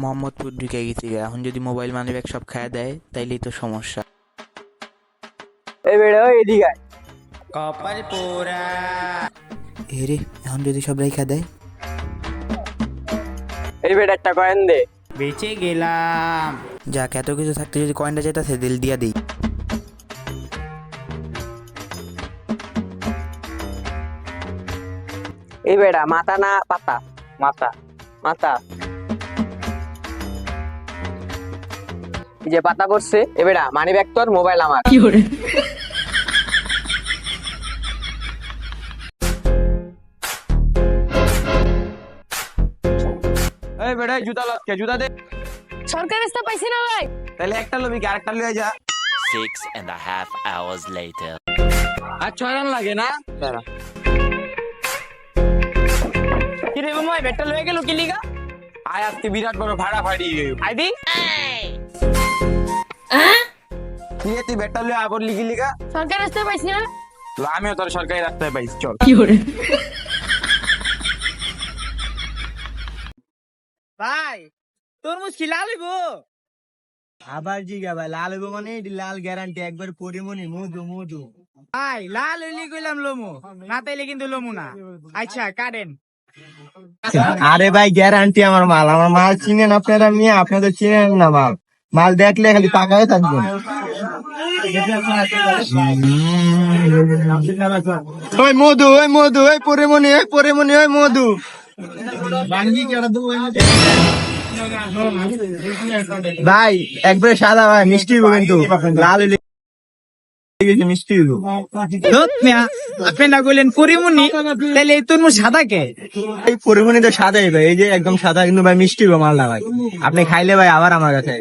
মোহাম্মদপুর ঢুকে গেছি গা। এখন যদি মোবাইল মানিব্যাগ সব খায় দেয় তাইলেই তো সমস্যা। এই বেড়া এদিকে আয়। কপাল পোড়া। এরে এখন যদি সব রেখা দেয়। এই বেড়া একটা কয়েন দে। বেঁচে গেলাম। যাক, এত কিছু থাকতে যদি কয়েনটা যেতেছে দিল দিয়া দিই। এই বেড়া মাথা না পাতা? মাথা মাথা। এই যে পাতা পড়ছে। এ বেড়া মানি ব্যাগ তোর, মোবাইল আমার। এই বেড়া জুতা লটকে, জুতা দে। সরকার রাস্তা পাইছি না ভাই। তাহলে একটা লবি কি আরেকটা লয়ে যা। 6.5 hours later. আর ছয়রান লাগে না? কি রে মামা, বেটা লয়ে গেল কি লিগা? আয় আজকে বিরাট বড় ভাড়া ফাড়ি আইবি। কি রে তুই বেটা লয়ে আবার লিগি লিগা? সরকার রাস্তা পাইছি না। আমিও তোর সরকারি রাস্তায় পাইছি, চল। ভাই তরমুজ কি লাল হইব? আবার জিগা ভাই, লাল হইব মানে এটি লাল গ্যারান্টি, একবার পরিমনি মধু মধু। ভাই লাল হইলে কইলাম লমু, না তাইলে কিন্তু লমু না। আচ্ছা কাটেন। আরে ভাই গ্যারান্টি আমার মাল চিনেন আপনারা, নিয়ে আপনাদের চিনেন না মাল। মাল দেখলে খালি তাকায় থাকবেন। ওই মধু, ওই মধু, ওই পরিমনি, ওই পরিমনি, ওই মধু। ভাই একবারে সাদা ভাই, মিষ্টি হইব কিন্তু লাল হইলে মিষ্টি হইব। আপনি না কইলেন পরিমনি, তাইলে এই তরমুজ সাদা কে? এই পরিমনি তো সাদাই ভাই, এই যে একদম সাদা, কিন্তু ভাই মিষ্টি হইব মালটা ভাই। আপনি খাইলে ভাই আবার আমার কাছে